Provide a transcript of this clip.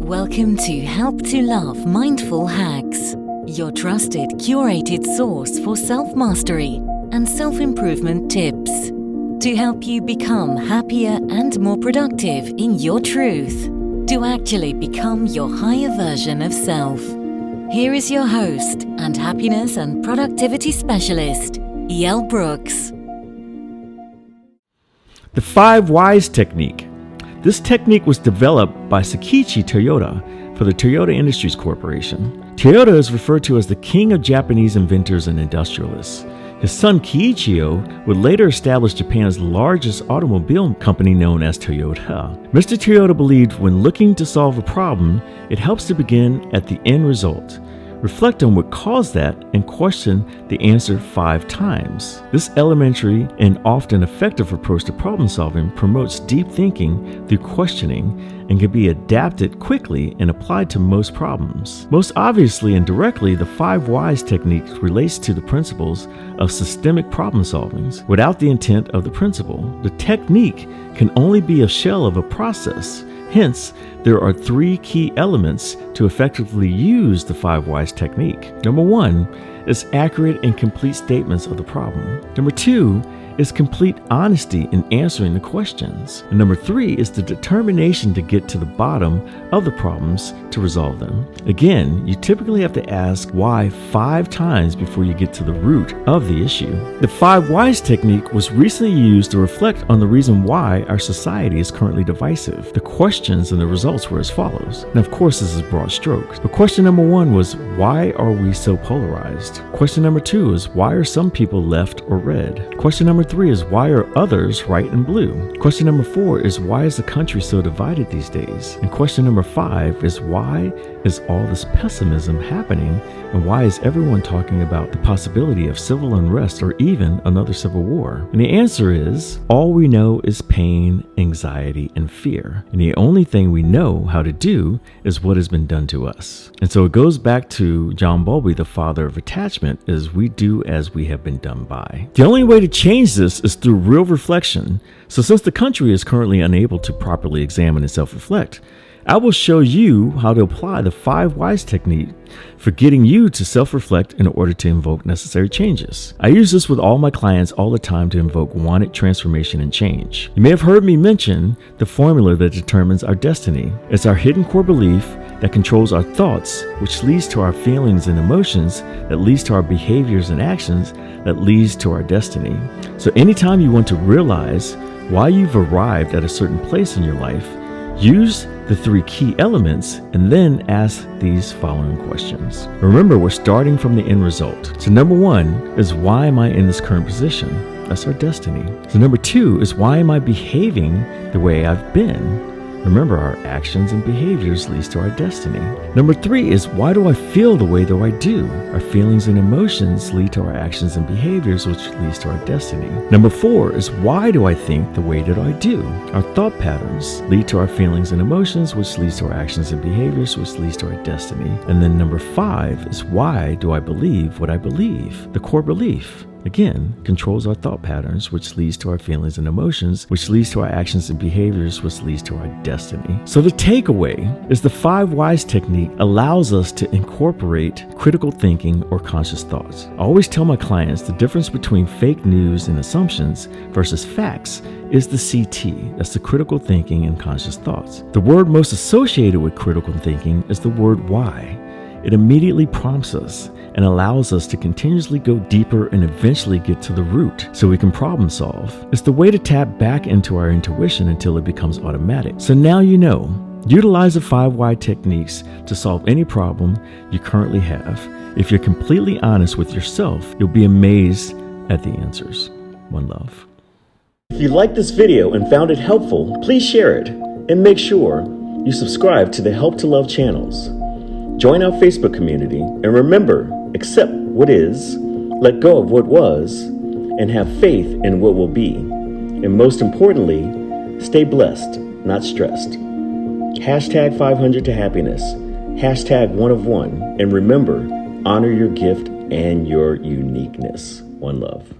Welcome to Help to Love Mindful Hacks, your trusted, curated source for self-mastery and self-improvement tips to help you become happier and more productive in your truth, to actually become your higher version of self. Here is your host and happiness and productivity specialist, E.L. Brooks. The 5 Whys technique. This technique was developed by Sakichi Toyoda for the Toyota Industries Corporation. Toyoda is referred to as the king of Japanese inventors and industrialists. His son Kiichiro would later establish Japan's largest automobile company known as Toyota. Mr. Toyota believed when looking to solve a problem, it helps to begin at the end result. Reflect on what caused that and question the answer 5 times. This elementary and often effective approach to problem solving promotes deep thinking through questioning and can be adapted quickly and applied to most problems. Most obviously and directly, the 5 Whys technique relates to the principles of systemic problem solving without the intent of the principle. The technique can only be a shell of a process. Hence, there are 3 key elements to effectively use the 5 Whys technique. Number 1 is accurate and complete statements of the problem. Number 2 is complete honesty in answering the questions. And number 3 is the determination to get to the bottom of the problems to resolve them. Again, you typically have to ask why 5 times before you get to the root of the issue. The 5 Whys technique was recently used to reflect on the reason why our society is currently divisive. The questions and the results were as follows. And of course, this is broad strokes. But question number 1 was, why are we so polarized? Question number 2 is, why are some people left or red? Question number 3 is, why are others right and blue? Question number 4 is, why is the country so divided these days? And question number 5 is, why is all this pessimism happening? And why is everyone talking about the possibility of civil unrest or even another civil war? And the answer is, all we know is pain, anxiety, and fear. And the only thing we know how to do is what has been done to us. And so it goes back to John Bowlby, the father of attachment, is we do as we have been done by. The only way to change this is through real reflection. So since the country is currently unable to properly examine and self-reflect, I will show you how to apply the 5 Whys technique for getting you to self-reflect in order to invoke necessary changes. I use this with all my clients all the time to invoke wanted transformation and change. You may have heard me mention the formula that determines our destiny. It's our hidden core belief that controls our thoughts, which leads to our feelings and emotions, that leads to our behaviors and actions, that leads to our destiny. So anytime you want to realize why you've arrived at a certain place in your life, use the 3 key elements and then ask these following questions. Remember, we're starting from the end result. So number 1 is, why am I in this current position? That's our destiny. So number 2 is, why am I behaving the way I've been? Remember, our actions and behaviors leads to our destiny. Number 3 is, why do I feel the way that I do? Our feelings and emotions lead to our actions and behaviors, which leads to our destiny. Number 4 is, why do I think the way that I do? Our thought patterns lead to our feelings and emotions, which leads to our actions and behaviors, which leads to our destiny. And then number 5 is, why do I believe what I believe? The core belief, again, controls our thought patterns, which leads to our feelings and emotions, which leads to our actions and behaviors, which leads to our destiny. So the takeaway is the 5 Whys technique allows us to incorporate critical thinking or conscious thoughts. I always tell my clients the difference between fake news and assumptions versus facts is the CT, that's the critical thinking and conscious thoughts. The word most associated with critical thinking is the word why. It immediately prompts us and allows us to continuously go deeper and eventually get to the root so we can problem solve. It's the way to tap back into our intuition until it becomes automatic. So now you know. Utilize the 5 Whys techniques to solve any problem you currently have. If you're completely honest with yourself, you'll be amazed at the answers. One love. If you liked this video and found it helpful, please share it and make sure you subscribe to the Help to Love channels. Join our Facebook community, and remember, accept what is, let go of what was, and have faith in what will be. And most importantly, stay blessed, not stressed. Hashtag 500 to happiness. Hashtag 1 of 1. And remember, honor your gift and your uniqueness. One love.